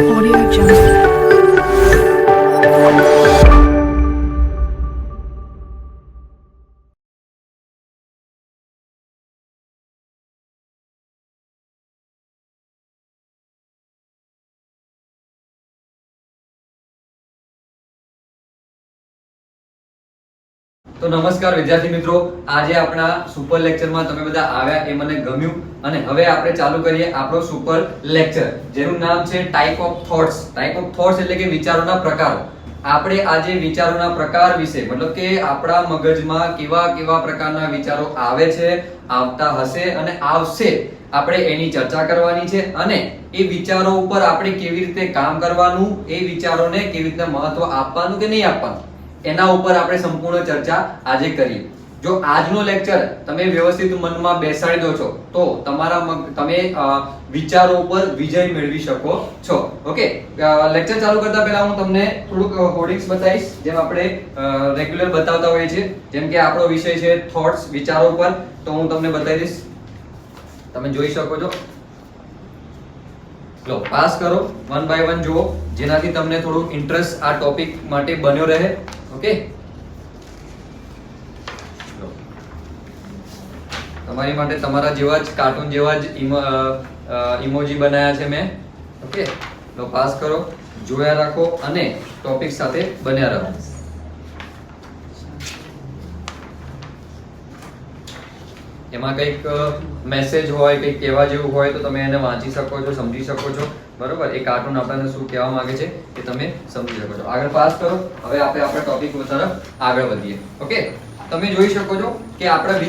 Audio Jungle. તો નમસ્કાર વિદ્યાર્થી મિત્રો, આજે આપણા સુપર લેક્ચરમાં તમે બધા આવ્યા એ મને ગમ્યું અને હવે આપણે ચાલુ કરીએ આપણો સુપર લેક્ચર જેનું નામ છે type of thoughts. Type of thoughts એટલે કે વિચારોના પ્રકારો. આપણે આજે વિચારોના પ્રકાર વિશે મતલબ કે આપણા મગજમાં કેવા કેવા પ્રકારના વિચારો આવે છે, આવતા હશે અને આવશે, આપણે એની ચર્ચા કરવાની છે અને એ વિચારો ઉપર આપણે કેવી રીતે કામ કરવાનું, એ વિચારોને કેવી રીતે મહત્વ આપવાનું કે નહીં આપવાનું, એના ઉપર આપણે સંપૂર્ણ ચર્ચા આજે કરીએ. જો આજનો લેક્ચર તમે વ્યવસ્થિત મનમાં બેસાડી દો છો તો તમે વિચારો ઉપર વિજય મેળવી શકો છો. ઓકે, લેક્ચર ચાલુ કરતા પહેલા હું તમને થોડુંક હોર્ડિંગ્સ બતાવીશ, જેમ આપણે રેગ્યુલર બતાવતા હોઈએ છીએ. જેમ કે આપણો વિષય છે થોટ્સ, વિચારો ઉપર, તો હું તમને બતાવી દઈશ. તમે જોઈ શકો છો. લો, પાસ કરો, વન બાય વન જુઓ, જેનાથી તમને થોડું ઇન્ટરેસ્ટ આ ટોપિક માટે બન્યો રહે. ઓકે, તમારી માટે તમારા જેવા જ કાર્ટૂન જેવા જ ઇમોજી બનાયા છે મેં. ઓકે, તો પાસ કરો, જોયા રાખો અને ટોપિક સાથે બન્યા રહો. એમાં કંઈક મેસેજ હોય, કંઈક કહેવા જેવું હોય તો તમે એને વાંચી શકો છો, સમજી શકો છો. બરોબર, એ કાર્ટૂન આપણને શું કહેવા માંગે છે એ તમે સમજી શકો છો. આગળ પાસ કરો. હવે આપણે આપણા ટોપિક તરફ આગળ વધીએ. ઓકે, તમે જોઈ શકો છો કે આપણા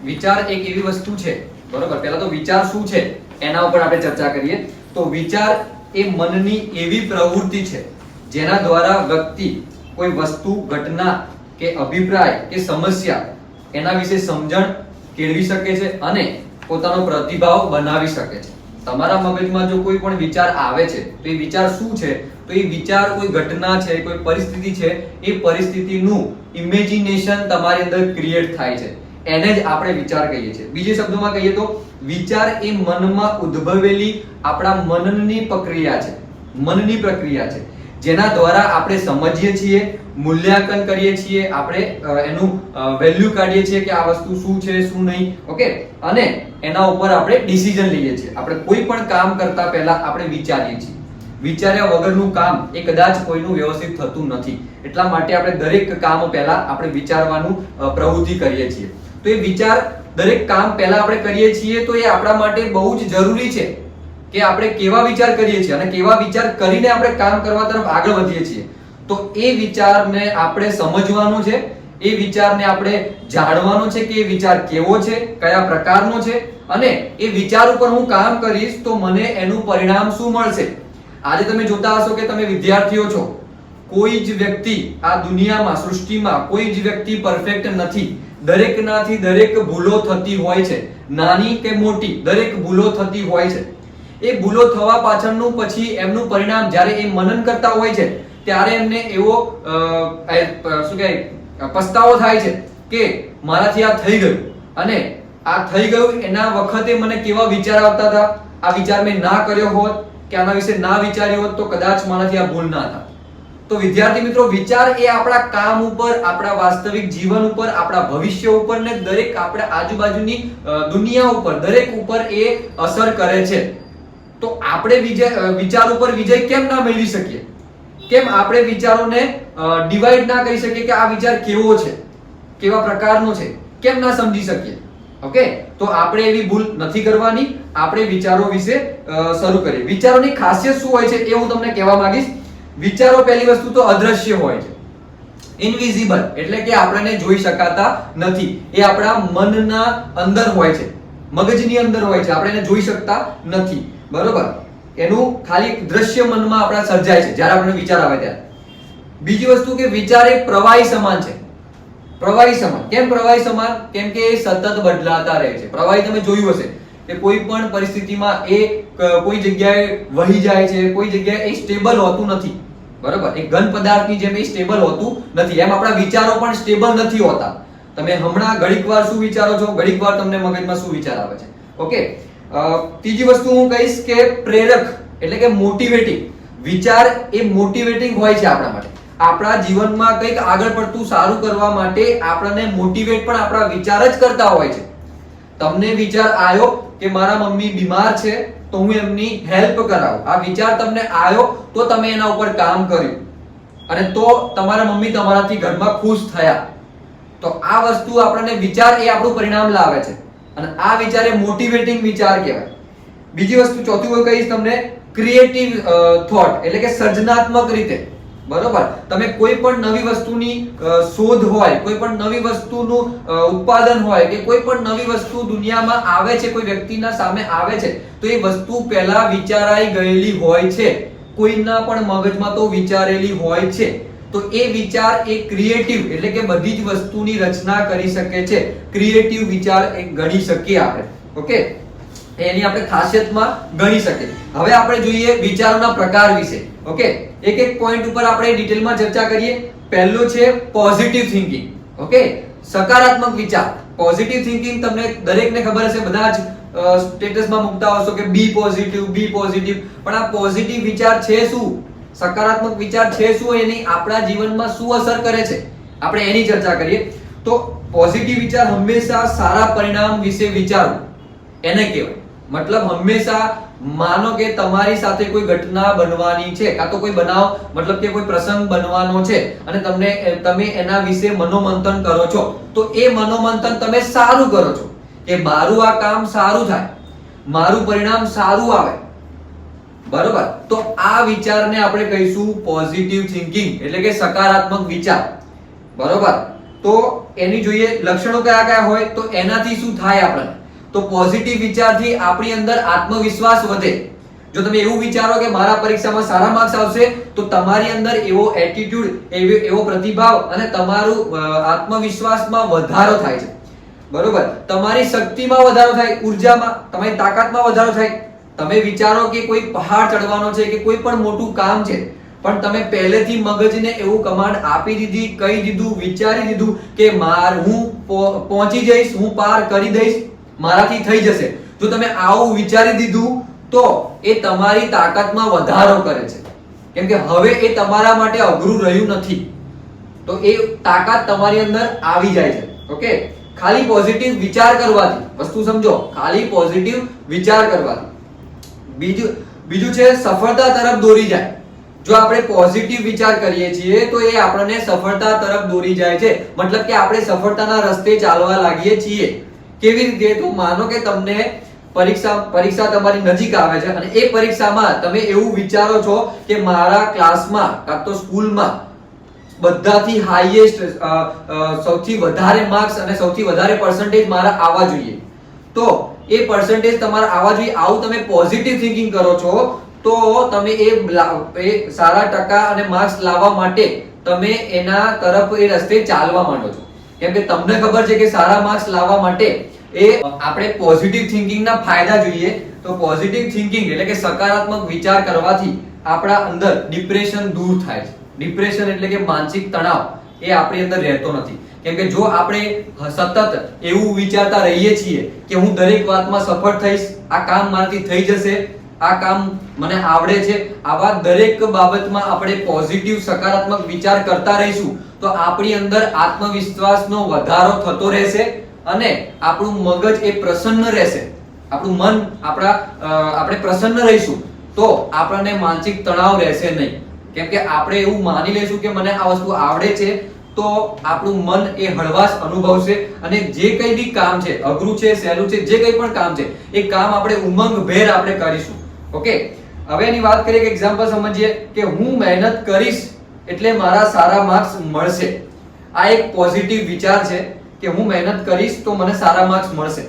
વિચાર એક એવી વસ્તુ છે. બરોબર, પહેલા તો વિચાર શું છે એના ઉપર આપણે ચર્ચા કરીએ. તો વિચાર એ મનની એવી પ્રવૃત્તિ છે જેના દ્વારા વ્યક્તિ કોઈ વસ્તુ, ઘટના કે અભિપ્રાય કે સમસ્યા એના વિશે સમજણ કેળવી શકે છે અને પોતાનો પ્રતિભાવ બનાવી શકે છે. તમારા મગજમાં જો કોઈ પણ વિચાર આવે છે તો એ વિચાર શું છે? તો એ વિચાર કોઈ ઘટના છે, કોઈ પરિસ્થિતિ છે, એ પરિસ્થિતિનું ઇમેજિનેશન તમારી અંદર ક્રિએટ થાય છે. એને જ આપણે વિચાર કહીએ છીએ. બીજા શબ્દોમાં કહીએ તો વિચાર એ મનમાં ઉદ્ભવેલી આપણા મનની પ્રક્રિયા છે. મનની પ્રક્રિયા છે જેના દ્વારા આપણે સમજીએ છીએ, મૂલ્યાંકન કરીએ છીએ, આપણે એનું વેલ્યુ કાઢીએ છીએ કે આ વસ્તુ શું છે, શું નહીં. ઓકે, અને એના ઉપર આપણે ડિસિઝન લઈએ છીએ. આપણે કોઈ પણ કામ કરતા પહેલા આપણે વિચારીએ છીએ. વિચાર્યા વગરનું કામ એ કદાચ કોઈનું વ્યવસ્થિત થતું નથી. એટલા માટે આપણે દરેક કામ પહેલા આપણે વિચારવાનું પ્રવૃત્તિ કરીએ છીએ. તો એ વિચાર દરેક કામ પહેલા આપણે કરીએ છીએ તો એ આપણા માટે બહુ જ જરૂરી છે કે આપણે કેવા વિચાર કરીએ છીએ અને કેવા વિચાર કરીને આપણે કામ કરવા તરફ આગળ વધીએ છીએ. તો એ વિચારને આપણે સમજવાનું છે, એ વિચારને આપણે જાણવાનું છે કે એ વિચાર કેવો છે, કયા પ્રકારનો છે અને એ વિચાર ઉપર હું કામ કરીશ તો મને એનું પરિણામ શું મળશે. આજે તમે જોતા હશો કે તમે વિદ્યાર્થીઓ છો, કોઈ જ વ્યક્તિ આ દુનિયામાં, સૃષ્ટિમાં કોઈ જ વ્યક્તિ પરફેક્ટ નથી. દરેકનાથી દરેક ભૂલો થતી હોય છે, નાની કે મોટી દરેક ભૂલો થતી હોય છે. એ ભૂલો થવા પાછળનું પછી એમનું પરિણામ જ્યારે એ મનન કરતા હોય છે ત્યારે એમને એવો શું કહેવાય પસ્તાવો થાય છે કે મારાથી આ થઈ ગયું, અને આ થઈ ગયું એના વખતે મને કેવા વિચાર આવતા હતા, આ વિચાર મેં ના કર્યો હોત કે આના વિશે ના વિચાર્યો હોત તો કદાચ મારાથી આ ભૂલ ના થાય. તો વિદ્યાર્થી મિત્રો, વિચાર એ આપણા કામ ઉપર, આપણા વાસ્તવિક જીવન ઉપર, આપણા ભવિષ્ય ઉપર ને દરેક આપણે આજુબાજુની દુનિયા ઉપર, દરેક ઉપર એ અસર કરે છે. તો આપણે વિચાર ઉપર વિજય કેમ ના મેળવી શકીએ? કેમ આપણે વિચારોને ડિવાઈડ ના કરી શકીએ કે આ વિચાર કેવો છે, કેવા પ્રકારનો છે, કેમ ના સમજી શકીએ? ઓકે, તો આપણે એવી ભૂલ નથી કરવાની. આપણે વિચારો વિશે શરૂ કરીએ. વિચારોની ખાસિયત શું હોય છે એ હું તમને કહેવા માંગીશ. વિચારો પહેલી વસ્તુ તો અદ્રશ્ય હોય છે, ઇનવિઝિબલ, એટલે કે આપણને જોઈ શકાતા નથી. એ આપણા મનના અંદર હોય છે, મગજની અંદર હોય છે, આપણે એને જોઈ શકતા નથી. બરોબર, એનું ખાલી દ્રશ્ય મનમાં આપણા સર્જાય છે જ્યારે આપણને વિચાર આવે ત્યારે. બીજી વસ્તુ કે વિચાર એ પ્રવાહી સમાન છે. પ્રવાહી સમાન. કેમ પ્રવાહી સમાન? કેમ કે એ સતત બદલાતા રહે છે. પ્રવાહી તમે જોયું હશે કે કોઈ પણ પરિસ્થિતિમાં એ કોઈ જગ્યાએ વહી જાય છે, કોઈ જગ્યાએ એ સ્ટેબલ હોતું નથી. બરોબર, એક ઘન પદાર્થની જેમ એ સ્ટેબલ હોતું નથી. એમ આપણા વિચારો પણ સ્ટેબલ નથી હોતા. તમે હમણાં ઘડીકવાર શું વિચારો છો, ઘડીકવાર તમને મગજમાં શું વિચાર આવે છે. ઓકે, ત્રીજી વસ્તુ હું કહીશ કે પ્રેરક એટલે કે મોટિવેટિંગ. વિચાર એ મોટિવેટિંગ હોય છે આપણા માટે. આપણા જીવનમાં કંઈક આગળ પડતું સારું કરવા માટે આપણને મોટિવેટ પણ આપણા વિચાર જ કરતા હોય છે. તમને વિચાર આવ્યો કે મારા મમ્મી બીમાર છે તો હું એમની હેલ્પ કરાવું. આ વિચાર તમને આવ્યો તો તમે એના ઉપર કામ કર્યું અને તો તમારા મમ્મી તમારાથી ઘરમાં ખુશ થયા. તો આ વસ્તુ આપણને વિચાર એ આપણું પરિણામ લાવે છે અને આ વિચાર એ મોટિવેટિંગ વિચાર કહેવાય. બીજી વસ્તુ ચોથું કહીશ તમને, ક્રિએટિવ થોટ એટલે કે સર્જનાત્મક રીતે. બરોબર, તમે કોઈ પણ નવી વસ્તુની શોધ હોય, કોઈ પણ નવી વસ્તુનું ઉત્પાદન હોય કે કોઈ પણ નવી વસ્તુ દુનિયામાં આવે છે, કોઈ વ્યક્તિના સામે આવે છે તો એ વસ્તુ પહેલા વિચારાઈ ગયેલી હોય છે. કોઈના પણ મગજમાં તો વિચારેલી હોય છે. તો એ વિચાર એ ક્રિએટિવ એટલે કે બધી જ વસ્તુની રચના કરી શકે છે. ક્રિએટિવ વિચાર એ ગણી શકીએ આપણે. ઓકે, એની આપણે ખાસિયતમાં ગણી શકીએ. હવે આપણે જોઈએ વિચારોના પ્રકાર વિશે. ઓકે, એક એક પોઈન્ટ ઉપર આપણે ડિટેલમાં ચર્ચા કરીએ. પહેલો છે પોઝિટિવ થિંકિંગ. ઓકે, સકારાત્મક વિચાર. પોઝિટિવ થિંકિંગ તમને દરેકને ખબર હશે, બધા જ સ્ટેટસમાં મૂકતા હશો કે બી પોઝિટિવ, બી પોઝિટિવ. પણ આ પોઝિટિવ વિચાર છે શું? સકારાત્મક વિચાર છે શું? એની આપણા જીવનમાં શું અસર કરે છે આપણે એની ચર્ચા કરીએ. તો પોઝિટિવ વિચાર હંમેશા સારા પરિણામ વિશે વિચારવું એને કહેવાય. મતલબ હંમેશા માનો કે તમારી સાથે કોઈ ઘટના બનવાની છે કાં તો કોઈ બનાવ મતલબ કે કોઈ પ્રસંગ બનવાનો છે અને તમે એના વિશે મનોમંથન કરો છો તો એ મનોમંથન તમે સારું કરો છો કે મારું આ કામ સારું થાય, મારું પરિણામ સારું આવે. બરોબર, તો આ વિચારને આપણે કહીશું પોઝિટિવ થિંકિંગ એટલે કે સકારાત્મક વિચાર. બરોબર, તો એની જોઈએ લક્ષણો કયા કયા હોય તો એનાથી શું થાય આપણને? તો પોઝિટિવ વિચારથી આપણી અંદર આત્મવિશ્વાસ વધે. જો તમે એવું વિચારો કે મારા પરીક્ષામાં સારા માર્ક્સ આવશે તો તમારી અંદર એવો એટીટ્યુડ, એવો પ્રતિભાવ અને તમારું આત્મવિશ્વાસમાં વધારો થાય છે. બરોબર, તમારી શક્તિમાં વધારો થાય, ઉર્જામાં, તમારી તાકાતમાં વધારો થાય. તમે વિચારો કે કોઈ પહાડ ચડવાનો છે કે કોઈ પણ મોટું કામ છે પણ તમે પહેલેથી મગજને એવું કમાન્ડ આપી દીધી, કહી દીધું, વિચારી દીધું કે હું પહોંચી જઈશ, હું પાર કરી દઈશ, મારાથી થઈ જશે. જો તમે આવું વિચારી દીધું તો એ તમારી તાકાતમાં વધારો કરે છે. કેમ કે હવે એ તમારા માટે અઘરું રહ્યું નથી. તો એ તાકાત તમારી અંદર આવી જાય છે. ઓકે, ખાલી પોઝિટિવ વિચાર કરવાથી, વસ્તુ સમજો, ખાલી પોઝિટિવ વિચાર કરવાથી. બીજું છે સફળતા તરફ દોરી જાય. જો આપણે પોઝિટિવ વિચાર કરીએ છીએ તો એ આપણને સફળતા તરફ દોરી જાય છે. મતલબ કે આપણે સફળતાના રસ્તે ચાલવા લાગીએ છીએ. કેવી રીતે? તો માનો કે તમને પરીક્ષા તમારી નજીક આવે છે અને એ પરીક્ષામાં તમે એવું વિચારો છો કે મારા ક્લાસમાં કાં તો સ્કૂલમાં બધાથી હાઈએસ્ટ, સૌથી વધારે માર્ક્સ અને સૌથી વધારે પર્સન્ટેજ મારા આવવા જોઈએ. તો એ પર્સન્ટેજ તમારા આવવા જોઈએ, આવું તમે પોઝિટિવ થિંકિંગ કરો છો તો તમે એ સારા ટકા અને માર્ક્સ લાવવા માટે તમે એના તરફ એ રસ્તે ચાલવા માંડો છો. કેમ કે તમને ખબર છે કે સારા માર્ક્સ લાવવા માટે આપણે પોઝિટિવ થિંકિંગના ફાયદા જોઈએ. તો પોઝિટિવ થિંકિંગ એટલે કે સકારાત્મક વિચાર કરવાથી આપણા અંદર ડિપ્રેશન દૂર થાય છે. ડિપ્રેશન એટલે કે માનસિક તણાવ એ આપણી અંદર રહેતો નથી. કેમ કે જો આપણે સતત એવું વિચારતા રહીએ છીએ કે હું દરેક વાતમાં સફળ થઈશ, આ કામ મારાથી થઈ જશે, આ કામ મને આવડે છે, આવા દરેક બાબતમાં આપણે પોઝિટિવ સકારાત્મક વિચાર કરતા રહીશું તો આપણી અંદર આત્મવિશ્વાસનો વધારો થતો રહેશે અને આપણું મગજ એ પ્રસન્ન રહેશે. આપણું મન, આપણે પ્રસન્ન રહીશું તો આપણને માનસિક તણાવ રહેશે નહીં. કેમ કે આપણે એવું માની લઈશું કે મને આ વસ્તુ આવડે છે તો આપણું મન એ હળવાશ અનુભવશે અને જે કંઈ બી કામ છે, અઘરું છે, સહેલું છે, જે કંઈ પણ કામ છે એ કામ આપણે ઉમંગભેર આપણે કરીશું. ઓકે, હવે એની વાત કરીએ કે એક્ઝામ્પલ સમજીએ કે હું મહેનત કરીશ એટલે મારા સારા માર્ક્સ મળશે. આ એક પોઝિટિવ વિચાર છે કે હું મહેનત કરીશ તો મને સારા માર્ક્સ મળશે.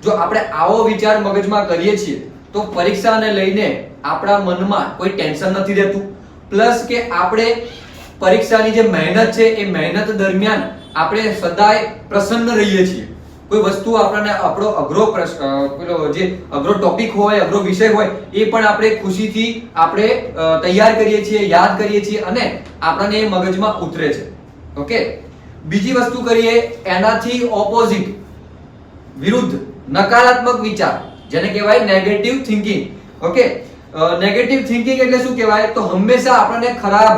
જો આપણે આવો વિચાર મગજમાં કરીએ છીએ તો પરીક્ષાને લઈને આપણા મનમાં કોઈ ટેન્શન નથી રહેતું. પ્લસ કે આપણે પરીક્ષાની જે મહેનત છે એ મહેનત દરમિયાન આપણે સદાય પ્રસન્ન રહીએ છીએ. કોઈ વસ્તુ આપણને આપણો અઘરો ટોપિક હોય, અઘરો વિષય હોય એ પણ આપણે ખુશીથી આપણે તૈયાર કરીએ છીએ, યાદ કરીએ છીએ અને આપણને એ મગજમાં ઉતરે છે. ઓકે, બીજી વસ્તુ કરીએ એનાથી ઓપોઝિટ, વિરુદ્ધ, નકારાત્મક વિચાર જેને કહેવાય negative thinking. Okay, negative thinking એટલે શું કહેવાય? તો હંમેશા આપણને ખરાબ,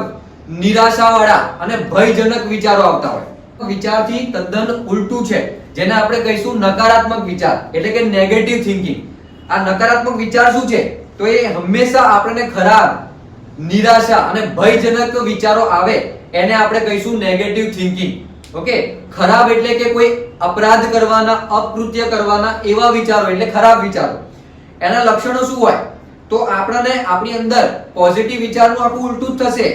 નિરાશાવાળા અને ભયજનક વિચારો આવતા હોય. વિચારથી તદ્દન ઉલટું છે, જેને આપણે કહીશું નકારાત્મક વિચાર એટલે કે નેગેટિવ થિંકિંગ. આ નકારાત્મક વિચાર શું છે? તો એ હંમેશા આપણને ખરાબ, નિરાશા અને ભયજનક વિચારો આવે એને આપણે કહીશું નેગેટિવ થિંકિંગ. ઓકે, ખરાબ એટલે કે કોઈ અપરાધ કરવાના, અપકૃત્ય કરવાના એવા વિચારો એટલે ખરાબ વિચારો. એના લક્ષણો શું હોય? તો આપણને આપણી અંદર પોઝિટિવ વિચારનું આખું ઉલટું જ થશે.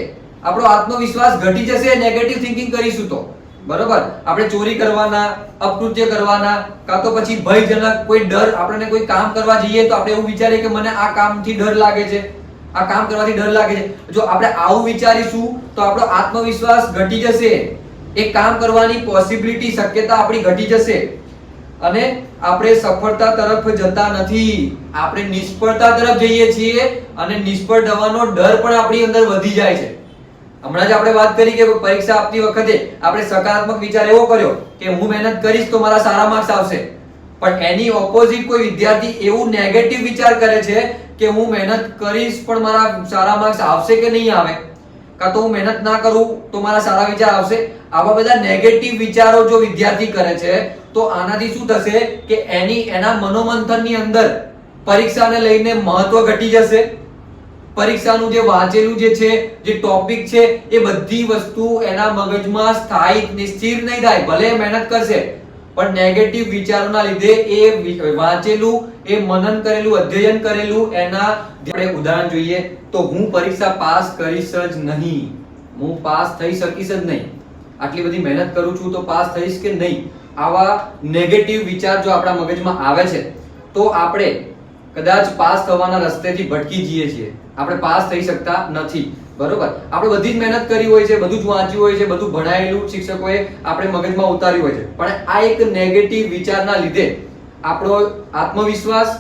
આપણો આત્મવિશ્વાસ ઘટી જશે નેગેટિવ થિંકિંગ કરીશું તો. બરોબર, આપણે ચોરી કરવાના, અપકૃત્ય કરવાના, કાં તો પછી ભયજનક કોઈ ડર, આપણને કોઈ કામ કરવા જઈએ તો આપણે એવું વિચારીએ કે મને આ કામથી ડર લાગે છે, આ કામ કરવાથી ડર લાગે છે. જો આપણે આવું વિચારીશું તો આપણો આત્મવિશ્વાસ ઘટી જશે, એ કામ કરવાની પોસિબિલિટી, શક્યતા આપણી ઘટી જશે અને આપણે સફળતા તરફ જતા નથી, આપણે નિષ્ફળતા તરફ જઈએ છીએ અને નિષ્ફળ થવાનો ડર પણ આપણી અંદર વધી જાય છે. હમણાં જ આપણે વાત કરી કે પરીક્ષા આપતી વખતે આપણે સકારાત્મક વિચાર એવો કર્યો કે હું મહેનત કરીશ તો મારા સારા માર્ક્સ આવશે, પણ એની ઓપોઝિટ કોઈ વિદ્યાર્થી એવું નેગેટિવ વિચાર કરે છે કે હું મહેનત કરીશ પણ મારા સારા માર્ક્સ આવશે કે નહીં આવે, કાં તો હું મહેનત ના કરું તો મારા સારા વિચાર આવશે. આવા બધા નેગેટિવ વિચારો જો વિદ્યાર્થી કરે છે તો આનાથી શું થશે કે એના મનોમંથનની અંદર પરીક્ષાને લઈને મહત્વ ઘટી જશે. પરીક્ષાનું જે વાંચેલું જે છે, જે ટોપિક છે, એ બધી વસ્તુ એના મગજમાં સ્થાયી, સ્થિર નહીં થાય. ભલે મહેનત કરશે પણ નેગેટિવ વિચારોના લીધે એ વાંચેલું, એ મનન કરેલું, અધ્યયન કરેલું, એના આપણે ઉદાહરણ જોઈએ તો હું પરીક્ષા પાસ કરીશ જ નહીં, હું પાસ થઈ શકીશ જ નહીં, આટલી બધી મહેનત કરું છું તો પાસ થઈશ કે નહીં, આવા નેગેટિવ વિચાર જો આપણા મગજમાં આવે છે તો આપણે કદાચ પાસ થવાના રસ્તેથી ભટકી જઈએ છીએ, આપણે પાસ થઈ શકતા નથી. બરોબર, આપણે બધી જ મહેનત કરી હોય છે, બધું જ વાંચ્યું હોય છે, બધું ભણાયેલું શિક્ષકોએ આપણે મગજમાં ઉતાર્યું હોય છે, પણ આ એક નેગેટિવ વિચારના લીધે આપણો આત્મવિશ્વાસ,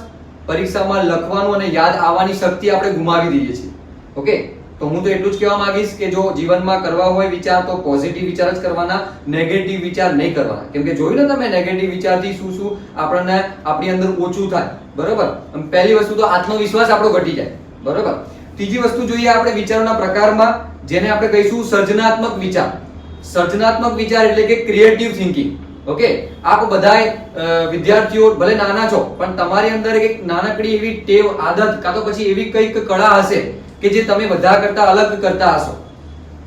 પરીક્ષામાં લખવાનું અને યાદ આવવાની શક્તિ આપણે ગુમાવી દઈએ છીએ. ઓકે, તો હું તો એટલું જ કહેવા માંગીશ કે જો જીવનમાં કરવા હોય વિચાર તો પોઝિટિવ વિચાર જ કરવાના, નેગેટિવ વિચાર નહીં કરવાના. કેમ કે જોયું ને તમે નેગેટિવ વિચારથી શું શું આપણને આપણી અંદર ઓછું થાય. બરોબર, પહેલી વસ્તુ તો આત્મવિશ્વાસ આપણો ઘટી જાય. બરોબર, ત્રીજી વસ્તુ જોઈએ આપણે વિચારોના પ્રકારમાં, જેને આપણે કહીશું સર્જનાત્મક વિચાર. સર્જનાત્મક વિચાર એટલે કે ક્રિએટિવ થિંકિંગ. ઓકે, આપ બધાય વિદ્યાર્થીઓ ભલે નાના છો પણ તમારી અંદર એક નાનકડી એવી ટેવ, આદત કાં તો પછી એવી કંઈક કળા હશે કે જે તમે બધા કરતા અલગ કરતા હશો.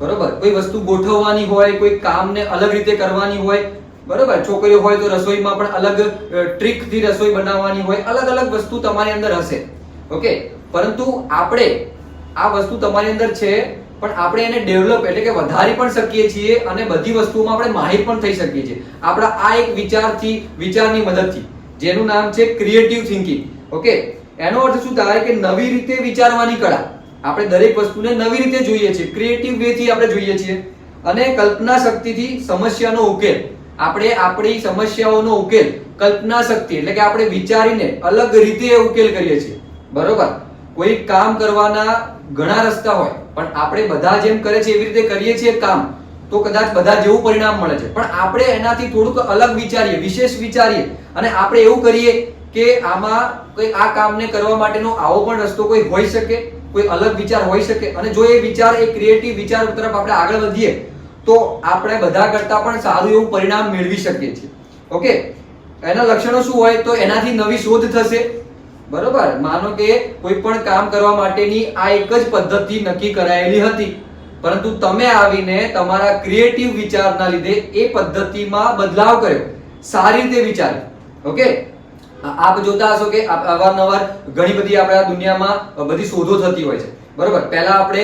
બરોબર, કોઈ વસ્તુ ગોઠવવાની હોય, કોઈ કામને અલગ રીતે કરવાની હોય. બરોબર, છોકરીઓ હોય તો રસોઈમાં પણ અલગ ટ્રીકથી રસોઈ બનાવવાની હોય, અલગ અલગ વસ્તુ તમારી અંદર હશે. ઓકે, પરંતુ આપણે આ વસ્તુ તમારી અંદર છે પણ આપણે એને ડેવલપ એટલે કે વધારી પણ શકીએ છીએ અને બધી વસ્તુઓમાં આપણે માહિર પણ થઈ શકીએ છીએ આપણા આ એક વિચારની મદદથી, જેનું નામ છે ક્રિએટિવ થિંકિંગ. ઓકે, એનો અર્થ શું થાય કે નવી રીતે વિચારવાની કળા. આપણે દરેક વસ્તુને નવી રીતે જોઈએ છીએ, ક્રિએટિવ વે થી આપણે જોઈએ છીએ અને કલ્પના શક્તિથી સમસ્યાનો ઉકેલ, આપણે આપણી સમસ્યાઓનો ઉકેલ કલ્પના શક્તિ એટલે કે આપણે વિચારીને અલગ રીતે ઉકેલ કરીએ છીએ. બરોબર, કોઈ કામ કરવાના ઘણા રસ્તા હોય પણ આપણે બધા જેમ કરે છે એવી રીતે કરીએ છીએ કામ તો કદાચ બધા જેવું પરિણામ મળે છે, પણ આપણે એનાથી થોડુંક અલગ વિચારીએ, વિશેષ વિચારીએ અને આપણે એવું કરીએ કે આમાં કોઈ આ કામને કરવા માટેનો આવો પણ રસ્તો કોઈ હોઈ શકે, કોઈ અલગ વિચાર હોઈ શકે અને જો એ વિચાર, એ ક્રિએટિવ વિચાર તરફ આપણે આગળ વધીએ તો આપણે બધા કરતા પણ સારું એવું પરિણામ મેળવી શકીએ છીએ. ઓકે, એના લક્ષણો શું હોય તો એનાથી નવી શોધ થશે. બરોબર, માનો કે કોઈ પણ કામ કરવા માટેની આ એક જ પદ્ધતિ નક્કી કરાયેલી હતી પરંતુ તમે આવીને તમારા ક્રિએટિવ વિચારના લીધે એ પદ્ધતિમાં બદલાવ કર્યો, સારી રીતે વિચાર્યું. ઓકે, આપ જોતા હશો કે અવારનવાર ઘણી બધી આપણા દુનિયામાં બધી શોધો થતી હોય છે. બરોબર, પહેલા આપણે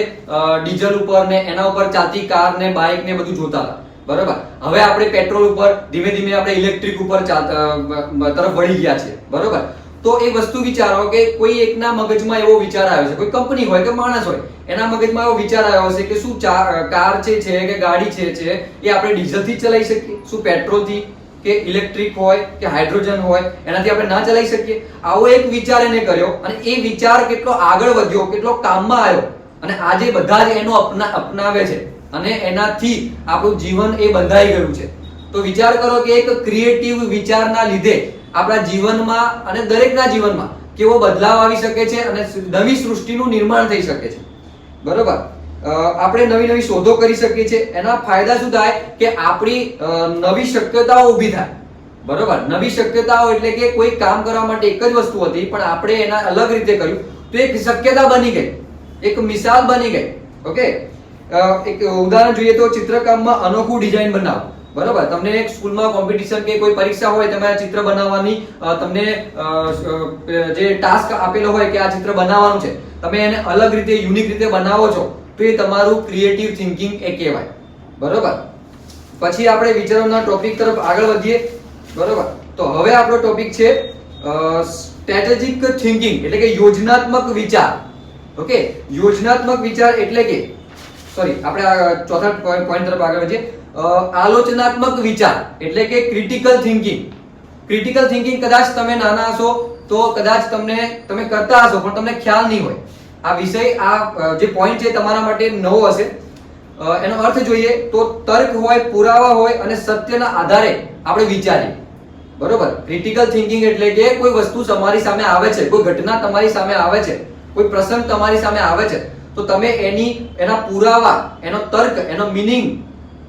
ડીઝલ ઉપર ને એના ઉપર ચાલતી કાર ને બાઇક ને બધું જોતા હતા. બરોબર, હવે આપણે પેટ્રોલ ઉપર ધીમે ધીમે આપણે ઇલેક્ટ્રિક ઉપર તરફ વળી ગયા છે. બરોબર, તો એ વસ્તુ વિચારો કે કોઈ એકના મગજમાં એવો વિચાર આવ્યો છે, કોઈ કંપની હોય કે માણસ હોય એના મગજમાં એવો વિચાર આવ્યો હશે કે શું કાર છે કે ગાડી છે એ આપણે ડીઝલથી જ ચલાવી શકીએ, શું પેટ્રોલથી કે ઇલેક્ટ્રિક હોય કે હાઇડ્રોજન હોય એનાથી આપણે ના ચલાવી શકીએ. આવો એક વિચાર એને કર્યો અને એ વિચાર કેટલો આગળ વધ્યો, કેટલો કામમાં આવ્યો અને આજે બધા જ એનો અપનાવે છે અને એનાથી આપણું જીવન એ બંધાઈ ગયું છે. તો વિચાર કરો કે એક ક્રિએટિવ વિચારના લીધે આપણા જીવનમાં અને દરેકના જીવનમાં કેવો બદલાવ આવી શકે છે અને નવી સૃષ્ટિનું નિર્માણ થઈ શકે છે. બરોબર, આપણે નવી નવી શોધો કરી શકીએ છીએ. એના ફાયદા શું થાય કે આપણી નવી શક્યતાઓ ઊભી થાય. બરોબર, નવી શક્યતાઓ એટલે કે કોઈ કામ કરવા માટે એક જ વસ્તુ હતી પણ આપણે એના અલગ રીતે કર્યું તો એક શક્યતા બની ગઈ, એક મિસાલ બની ગઈ. ઓકે, એક ઉદાહરણ જોઈએ તો ચિત્રકામમાં અનોખું ડિઝાઇન બનાવો. બરોબર, તમને એક સ્કૂલમાં કોમ્પિટિશન કે કોઈ પરીક્ષા હોય, તમે આ ચિત્ર બનાવવાની તમને જે ટાસ્ક આપેલો હોય કે આ ચિત્ર બનાવવાનું છે, તમે એને અલગ રીતે યુનિક રીતે બનાવો છો તો એ તમારું ક્રિએટિવ થિંકિંગ એ કહેવાય. બરોબર, પછી આપણે વિચારોના ટોપિક તરફ આગળ વધીએ. બરોબર, તો હવે આપણો ટોપિક છે સ્ટ્રેટેજિક થિંકિંગ એટલે કે યોજનાત્મક વિચાર. ઓકે, યોજનાત્મક વિચાર એટલે કે આપણે આ ચોથા પોઈન્ટ તરફ આગળ વધીએ. આલોચનાત્મક વિચાર એટલે કે ક્રિટિકલ થિંકિંગ. ક્રિટિકલ થિંકિંગ કદાચ તમે નાના હશો તો કદાચ તમે કરતા હશો પણ તમને ખ્યાલ નહીં હોય. આ વિષય, આ જે પોઈન્ટ છે તમારા માટે નવો હશે. એનો અર્થ જોઈએ તો તર્ક હોય, પુરાવા હોય અને સત્યના આધારે આપણે વિચારીએ. બરોબર, ક્રિટિકલ થિંકિંગ એટલે કે કોઈ વસ્તુ તમારી સામે આવે છે, કોઈ ઘટના તમારી સામે આવે છે, કોઈ પ્રસંગ તમારી સામે આવે છે તો તમે એના પુરાવા, એનો તર્ક, એનો મીનિંગ,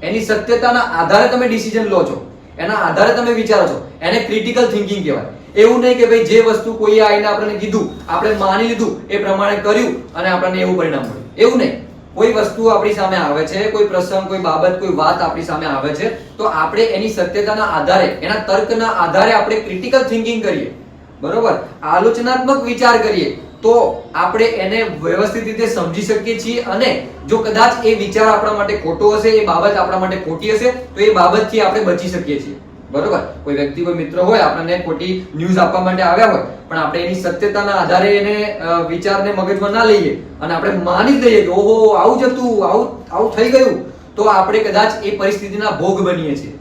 એની સત્યતાના આધારે તમે ડિસિઝન લો છો, એના આધારે તમે વિચારો છો. એને ક્રિટિકલ થિંકિંગ કહેવાય. એવું નહીં કે ભાઈ જે વસ્તુ કોઈએ આવીને આપણને કીધું, આપણે માની લીધું, એ પ્રમાણે કર્યું અને આપણને એવું પરિણામ મળ્યું. એવું નહીં. કોઈ વસ્તુ આપણી સામે આવે છે, કોઈ પ્રસંગ, કોઈ બાબત, કોઈ વાત આપણી સામે આવે છે તો આપણે એની સત્યતાના આધારે, એના તર્કના આધારે આપણે ક્રિટિકલ થિંકિંગ કરીએ. બરોબર, આલોચનાત્મક વિચાર કરીએ તો આપણે એને વ્યવસ્થિત રીતે સમજી શકીએ છીએ અને જો કદાચ એ વિચાર આપણા માટે ખોટો હશે, એ બાબત આપણા માટે ખોટી હશે તો એ બાબતથી આપણે બચી શકીએ છીએ. બરોબર, કોઈ વ્યક્તિ, કોઈ મિત્ર હોય, આપણને ખોટી ન્યૂઝ આપવા માટે આવ્યા હોય પણ આપણે એની સત્યતાના આધારે એને વિચારને મગજમાં ના લઈએ અને આપણે માની લઈએ કે ઓહો આવું જ હતું, આવું થઈ ગયું, તો આપણે કદાચ એ પરિસ્થિતિના ભોગ બનીએ છીએ.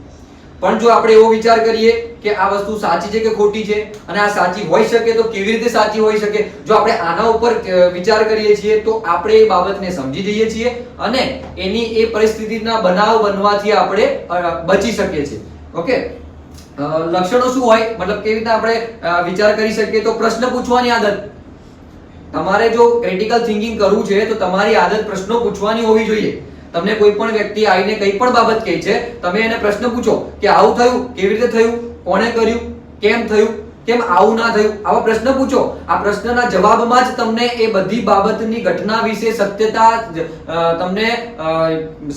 પણ જો આપણે એવો વિચાર કરીએ કે આ વસ્તુ સાચી છે કે ખોટી છે અને આ સાચી હોઈ શકે તો કેવી રીતે સાચી હોઈ શકે, જો આપણે આના ઉપર વિચાર કરીએ છીએ તો આપણે એ બાબતને સમજી જઈએ છીએ અને એની એ પરિસ્થિતિના બનાવ બનવાથી આપણે બચી શકીએ છીએ. ઓકે, લક્ષણો શું હોય, મતલબ કેવી રીતે આપણે વિચાર કરી શકીએ તો પ્રશ્ન પૂછવાની આદત. તમારે જો ક્રિટિકલ થિંકિંગ કરવું છે તો તમારી આદત પ્રશ્નો પૂછવાની હોવી જોઈએ. તમને કોઈ પણ વ્યક્તિ આવીને કઈ પણ બાબત કહે છે, તમે એને પ્રશ્ન પૂછો કે આવું થયું, કેવી રીતે થયું, કોણે કર્યું, કેમ થયું, કેમ આવું ના થયું, આવા પ્રશ્ન પૂછો. આ પ્રશ્નના જવાબમાં જ તમને એ બધી બાબતની ઘટના વિશે સત્યતા તમને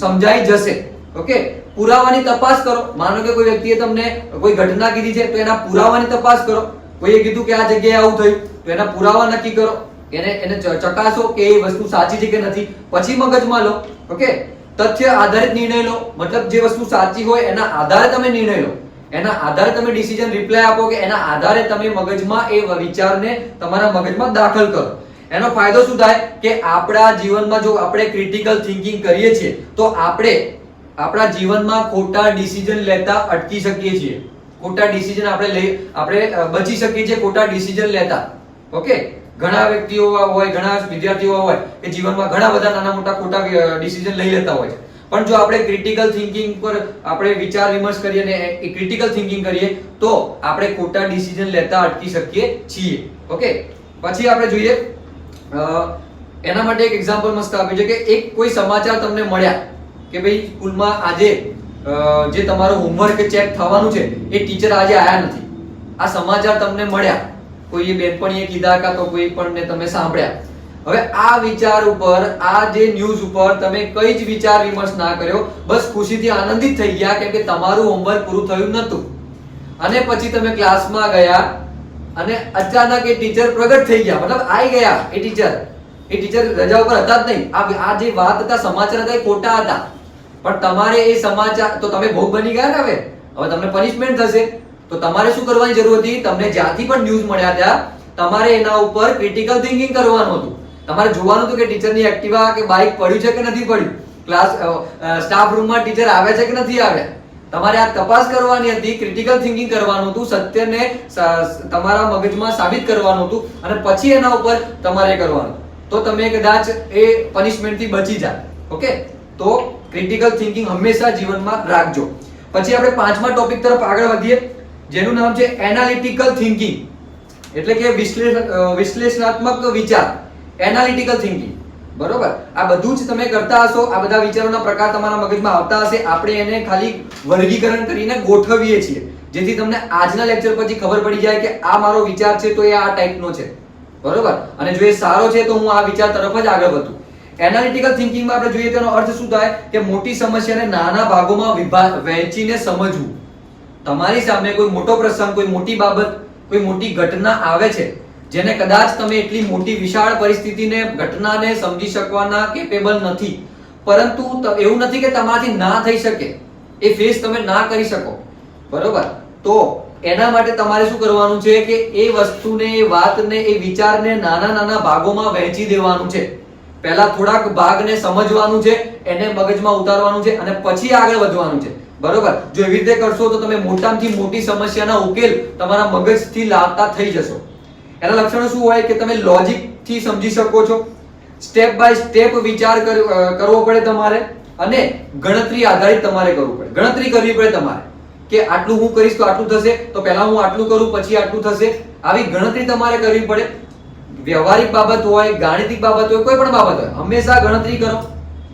સમજાઈ જશે. ઓકે, પુરાવાની તપાસ કરો. માનો કે કોઈ વ્યક્તિએ તમને કોઈ ઘટના કીધી છે તો એના પુરાવાની તપાસ કરો. કોઈએ કીધું કે આ જગ્યાએ આવું થયું તો એના પુરાવા નક્કી કરો, એને ચકાસો કે એ વસ્તુ સાચી છે કે નથી, પછી મગજમાં લો. ઓકે, તથ્ય આધારિત નિર્ણય લો. મતલબ જે વસ્તુ સાચી હોય એના આધારે તમે નિર્ણય લો, એના આધારે તમે ડિસિઝન રિપ્લાય આપો કે એના આધારે તમે મગજમાં એ વિચારને તમારા મગજમાં દાખલ કરો. એનો ફાયદો શું થાય કે આપણા જીવનમાં જો આપણે ક્રિટિકલ થિંકિંગ કરીએ છીએ તો આપણે આપણા જીવનમાં ખોટા ડિસિઝન લેતા અટકી શકીએ છીએ. ખોટા ડિસિઝન આપણે બચી શકીએ છીએ ખોટા ડિસિઝન લેતા. ઓકે, ઘણા વ્યક્તિઓ હોય, ઘણા વિદ્યાર્થીઓ હોય કે જીવનમાં ઘણા બધા નાના મોટા ખોટા ડિસિઝન લઈ લેતા હોય છે. પણ જો આપણે ક્રિટિકલ થિંકિંગ પર આપણે વિચાર વિમર્શ કરીએ અને એ ક્રિટિકલ થિંકિંગ કરીએ તો આપણે ખોટા ડિસિઝન લેતા અટકી શકીએ છીએ. ઓકે, પછી આપણે જોઈએ એના માટે એક એક્ઝામ્પલ મસ્ત આપ્યું છે કે એક કોઈ સમાચાર તમને મળ્યા કે ભાઈ સ્કૂલમાં આજે જે તમારું હોમવર્ક ચેક થવાનું છે એ ટીચર આજે આયા નથી. આ સમાચાર તમને મળ્યા, કોઈએ બેનપણીએ કીધા કાં તો કોઈ પણ ને તમે સાંભળ્યા. હવે આ વિચાર ઉપર, આ જે ન્યૂઝ ઉપર તમે કઈ જ વિચાર વિમર્શ ના કર્યો, બસ ખુશીથી આનંદિત થઈ ગયા કેમ કે તમારું હોમવર્ક પૂરું થયું નતું. અને પછી તમે ક્લાસમાં ગયા અને અચાનક એ ટીચર પ્રગટ થઈ ગયા, મતલબ આવી ગયા. એ ટીચર રજા ઉપર હતા જ નહીં. આ જે વાત હતા, સમાચાર હતા, એ ખોટા હતા. પણ તમારે એ સમાચાર, તો તમે ભોગ બની ગયા ને. હવે તમને પનિશમેન્ટ થશે તો તમારે શું કરવાની જરૂર હતી? તમને જ્યાંથી પણ ન્યૂઝ મળ્યા ત્યાં તમારે એના ઉપર ક્રિટિકલ થિંકિંગ કરવાનું હતું. તમારે જોવાનું હતું કે ટીચરની એક્ટિવા કે બાઇક પડ્યું છે કે નથી પડ્યું, ક્લાસ સ્ટાફ રૂમમાં ટીચર આવ્યા છે કે નથી આવ્યા. તમારે આ તપાસ કરવાની હતી, ક્રિટિકલ થિંકિંગ કરવાનું હતું, સત્યને તમારા મગજમાં સાબિત કરવાનું હતું અને પછી એના ઉપર તમારે કરવાનું. તો તમે કદાચ એ પનિશમેન્ટથી બચી જાય. ઓકે, તો ક્રિટિકલ થિંકિંગ હંમેશા જીવનમાં રાખજો. પછી આપણે પાંચમા ટોપિક તરફ આગળ વધીએ જેનું નામ છે એનાલિટિકલ થિંકિંગ. એટલે કે વિશ્લેષણાત્મક વિચાર, એનાલિટિકલ થિંકિંગ, બરોબર. આ બધું જ તમે કરતા હશો, આ બધા વિચારોના પ્રકાર તમારા મગજમાં આવતા હશે. આપણે એને ખાલી વર્ગીકરણ કરીને ગોઠવીએ છીએ, જેથી તમને આજના લેક્ચર પછી ખબર પડી જાય કે આ મારો વિચાર છે તો એ આ ટાઈપનો છે, બરોબર. અને જો એ સારો છે તો હું આ વિચાર તરફ જ આગળ વધું. એનાલિટિકલ થિંકિંગમાં આપણે જોઈએ તેનો અર્થ શું થાય કે મોટી સમસ્યાને નાના ભાગોમાં વહેંચીને સમજવું. તમારી સામે કોઈ મોટો પ્રસંગ, કોઈ મોટી બાબત, કોઈ મોટી ઘટના આવે છે, જેને કદાચ તમે એટલી મોટી વિશાળ પરિસ્થિતિને, ઘટનાને સમજી શકવાના કેપેબલ નથી, પરંતુ એવું નથી કે તમારાથી ના થઈ શકે, એ ફેસ તમે ના કરી શકો, બરોબર. તો એના માટે તમારે શું કરવાનું છે કે એ વસ્તુને, એ વાતને, એ વિચારને નાના નાના ભાગોમાં વહેંચી દેવાનું છે. પહેલા થોડાક ભાગને સમજવાનું છે, એને મગજમાં ઉતારવાનું છે અને પછી આગળ વધવાનું છે, બરોબર. જો એવી રીતે કરશો તો તમે મોટામાંથી મોટી સમસ્યાના ઉકેલ તમારા મગજથી લાવતા થઈ જશો. એના લક્ષણો શું હોય કે તમે લોજિક થી સમજી શકો છો, સ્ટેપ બાય સ્ટેપ વિચાર કરવો પડે તમારે, અને ગણતરી આધારિત તમારે કરવું પડે. ગણતરી કરવી પડે તમારે કે આટલું હું કરીશ તો આટલું થશે, તો પહેલા હું આટલું કરું પછી આટલું થશે. આવી ગણતરી તમારે કરવી પડે. વ્યવહારિક બાબત હોય, ગાણિતિક બાબત હોય, કોઈ પણ બાબત હોય, હંમેશા ગણતરી કરો,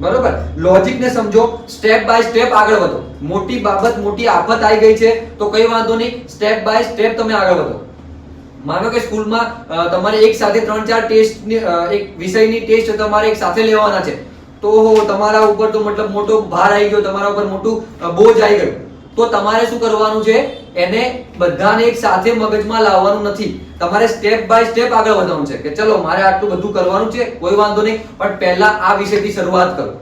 બરોબર. લોજિક ને સમજો, સ્ટેપ બાય સ્ટેપ આગળ વધો. મોટી બાબત, મોટી આફત આવી ગઈ છે તો કઈ વાંધો નહીં, સ્ટેપ બાય સ્ટેપ તમે આગળ વધો. માનો કે સ્કૂલમાં તમારે એક સાથે 3-4 ટેસ્ટ, એક વિષયની ટેસ્ટ તમારે એક સાથે લેવાના છે, તો તમારા ઉપર તો મતલબ મોટો ભાર આવી ગયો, તમારા ઉપર મોટું બોજ આવી ગયું, તો તમારે શું કરવાનું છે, એને બધાને એક સાથે મગજમાં લાવવાનું નથી. તમારે સ્ટેપ બાય સ્ટેપ આગળ વધવાનું છે કે ચલો મારે આટલું બધું કરવાનું છે, કોઈ વાંધો નહીં, પણ પહેલા આ વિષયથી શરૂઆત કરો.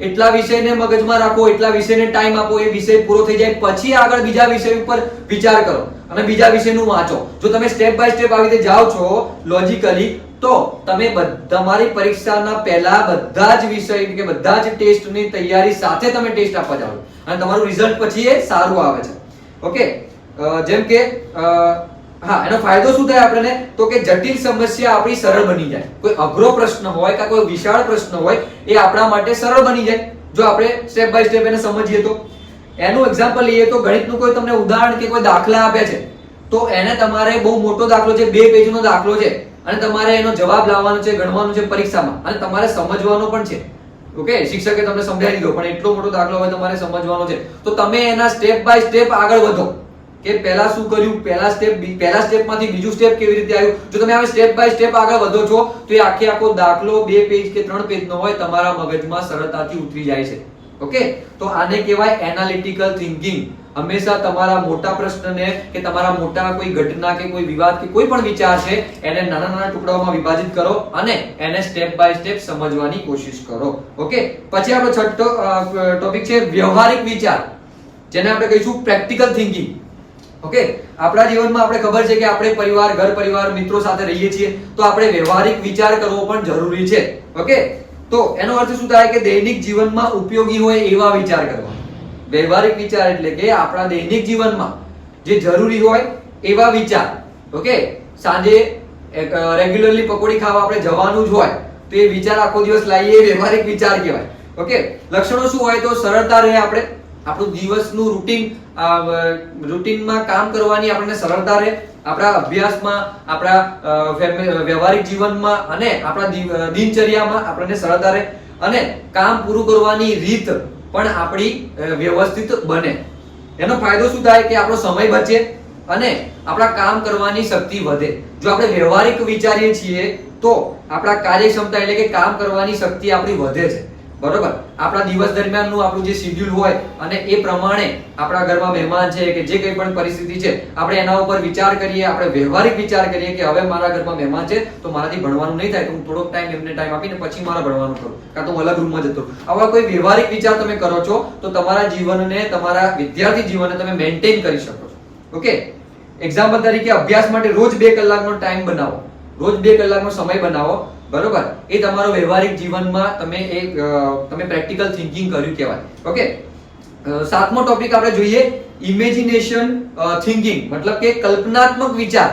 એટલા વિષયને મગજમાં રાખો, એટલા વિષયને ટાઈમ આપો, એ વિષય પૂરો થઈ જાય પછી આગળ બીજા વિષય ઉપર વિચાર કરો અને બીજા વિષયનું વાંચો. જો તમે સ્ટેપ બાય સ્ટેપ આવી રીતે જાઓ છો લોજિકલી, તો તમે તમારી પરીક્ષાના પહેલા બધા જ વિષય કે બધા જ ટેસ્ટની તૈયારી સાથે તમે ટેસ્ટ આપવા જાઓ અને તમારું રિઝલ્ટ પછી એ સારું આવે છે. ઓકે. જેમ કે હા, એનો ફાયદો શું થાય આપણને, તો કે જટિલ સમસ્યા આપણી સરળ બની જાય. કોઈ અઘરો પ્રશ્ન હોય કે કોઈ વિશાળ પ્રશ્ન હોય, એ આપણા માટે સરળ બની જાય જો આપણે સ્ટેપ બાય સ્ટેપ એને સમજીએ તો. એનું એક્ઝામ્પલ લઈએ તો ગણિતનું કોઈ તમને ઉદાહરણ કે કોઈ દાખલા આપ્યા છે, તો એને તમારે બહુ મોટો દાખલો છે, 2 પેજનો દાખલો છે અને તમારે એનો જવાબ લાવવાનો છે, ગણવાનો છે પરીક્ષામાં, અને તમારે સમજવાનો પણ છે. ઓકે, શિક્ષકે તમને સમજાવી દીધો, પણ એટલો મોટો દાખલો હવે તમારે સમજવાનો છે, તો તમે એના સ્ટેપ બાય સ્ટેપ આગળ વધો કે પહેલા શું કર્યું, પહેલા સ્ટેપમાંથી બીજું સ્ટેપ કેવી રીતે આવ્યું. જો તમે હવે સ્ટેપ બાય સ્ટેપ આગળ વધો છો તો એ આખો દાખલો 2 પેજ કે 3 પેજનો હોય, તમારા મગજમાં સરળતાથી ઉતરી જાય છે. ઓકે, તો આને કહેવાય એનાલિટિકલ થિંકિંગ. હંમેશા તમારા મોટા પ્રશ્નને કે તમારા મોટા કોઈ ઘટના કે કોઈ વિવાદ કે કોઈ પણ વિચાર છે, એને નાના નાના ટુકડાઓમાં વિભાજિત કરો અને એને સ્ટેપ બાય સ્ટેપ સમજવાની કોશિશ કરો. ઓકે, પછી આપણો છઠ્ઠો ટોપિક છે વ્યવહારિક વિચાર, જેને આપણે કહીશું પ્રેક્ટિકલ થિંકિંગ. ઓકે, આપણા જીવનમાં આપણે ખબર છે કે આપણે પરિવાર, ઘર પરિવાર, મિત્રો સાથે રહીએ છીએ, તો આપણે વ્યવહારિક વિચાર કરવો પણ જરૂરી છે. ઓકે, તો એનો અર્થ શું થાય કે દૈનિક જીવનમાં ઉપયોગી હોય એવા વિચાર કરવા. વ્યવહારિક વિચાર એટલે કે આપણા દૈનિક જીવનમાં જે જરૂરી હોય એવા વિચાર. ઓકે, સાંજે રેગ્યુલરલી પકોડી ખાવા આપણે જવાનું જ હોય તો એ વિચાર આખો દિવસ લાવીએ, એ વ્યવહારિક વિચાર કહેવાય. ઓકે, લક્ષણો શું હોય તો સરળતા રહે, આપણે આપણું દિવસનું રૂટીનમાં કામ કરવાની આપણને સરળતા રહે, આપણા અભ્યાસમાં, આપણા વ્યવહારિક જીવનમાં અને આપણા દિનચર્યામાં આપણને સરળતા રહે, અને કામ પૂરું કરવાની રીત પણ આપણી વ્યવસ્થિત બને. એનો ફાયદો શું થાય કે આપણો સમય બચે અને આપણા કામ કરવાની શક્તિ વધે. જો આપણે વ્યવહારિક વિચારીએ છીએ તો આપણા કાર્યક્ષમતા એટલે કે કામ કરવાની શક્તિ આપણી વધે છે, બરોબર. આપણા દિવસ દરમિયાનનું આપણું જે શેડ્યુલ હોય અને એ પ્રમાણે આપણા ઘરમાં મહેમાન છે કે જે કંઈ પણ પરિસ્થિતિ છે, આપણે એના ઉપર વિચાર કરીએ, આપણે વ્યવહારિક વિચાર કરીએ કે હવે મારા ઘરમાં મહેમાન છે તો મારાથી ભણવાનું નહીં થાય, તો હું થોડોક ટાઈમ એમને ટાઈમ આપીને પછી મારા ભણવાનું કરું, કાં તો હું અલગ રૂમમાં જતો. આવા કોઈ વ્યવહારિક વિચાર તમે કરો છો તો તમારા જીવનને, તમારા વિદ્યાર્થી જીવનને તમે મેન્ટેન કરી શકો છો. ઓકે, એક્ઝામ્પલ તરીકે અભ્યાસ માટે રોજ 2 કલાકનો ટાઈમ બનાવો, રોજ 2 કલાકનો સમય બનાવો, બરોબર. એ તમારો વ્યવહારિક જીવનમાં તમે પ્રેક્ટિકલ થિંકિંગ કર્યું કહેવાય. ઓકે, 7મો ટોપિક આપણે જોઈએ ઇમેજિનેશન થિંકિંગ, મતલબ કે કલ્પનાત્મક વિચાર.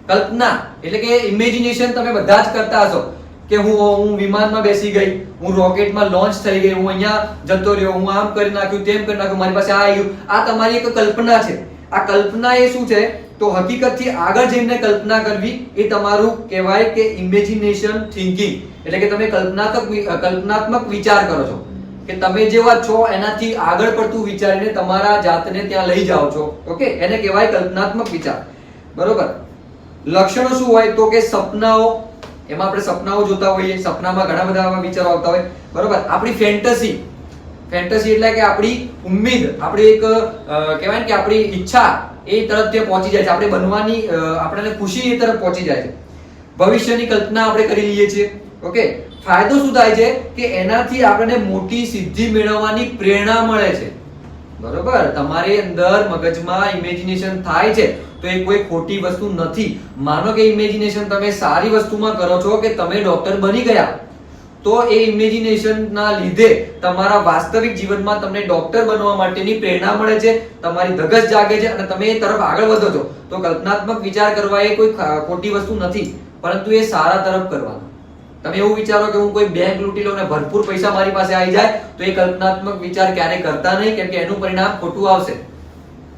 કલ્પના એટલે કે ઇમેજિનેશન તમે બધા જ કરતા હશો કે હું વિમાનમાં બેસી ગઈ, હું રોકેટમાં લોન્ચ થઈ ગઈ, હું અહીંયા જતો રહ્યો, હું આમ કરી નાખ્યું, તેમ કરી નાખ્યું, મારી પાસે આ આવ્યું. આ તમારી એક કલ્પના છે. આ કલ્પના એ શું છે તો હકીકતથી આગળ જઈને કલ્પના કરવી એ તમારું કહેવાય કે ઇમેજિનેશન થિંકિંગ, એટલે કે તમે કલ્પનાત્મક વિચાર કરો છો કે તમે જેવા છો એનાથી આગળ પડતું વિચારીને તમારા જાતને ત્યાં લઈ જાઓ છો. ઓકે, એને કહેવાય કલ્પનાત્મક વિચાર. બરોબર. લક્ષણો શું હોય તો કે સપનાઓ, એમાં આપણે સપનાઓ જોતા હોઈએ, સપનામાં ઘણા બધા આવા વિચારો આવતા હોય. બરોબર. આપણી ફેન્ટસી એટલે કે આપણી ઉમ્મીદ, આપણી એક કહેવાય ને કે આપણી ઈચ્છા એ તરફ તે પહોંચી જાય છે, આપણે બનવાની આપણને ખુશી એ તરફ પહોંચી જાય છે. ભવિષ્યની કલ્પના આપણે કરી લઈએ છીએ. ઓકે, ફાયદો શું થાય છે કે એનાથી આપણને મોટી સિદ્ધિ મેળવવાની પ્રેરણા મળે છે. બરોબર. તમારી અંદર મગજમાં ઇમેજિનેશન થાય છે તો એ કોઈ ખોટી વસ્તુ નથી. માનો કે ઇમેજિનેશન તમે સારી વસ્તુમાં કરો છો કે તમે ડોક્ટર બની ગયા, તો એ ઇમેજિનેશન ના લીધે તમારા વાસ્તવિક જીવનમાં તમને ડોક્ટર બનવા માટેની પ્રેરણા મળે છે, તમારી ધગશ જાગે છે અને તમે એ તરફ આગળ વધો છો. તો કલ્પનાત્મક વિચાર કરવા એ કોઈ ખોટી વસ્તુ નથી, પરંતુ એ સારા તરફ કરવાનો. તમે એવું વિચારો કે હું કોઈ બેંક લૂંટી લઉં ને ભરપૂર પૈસા મારી પાસે આવી જાય, તો એ કલ્પનાત્મક વિચાર ક્યારે કરતા નહીં, કેમ કે એનું પરિણામ ખોટું આવશે.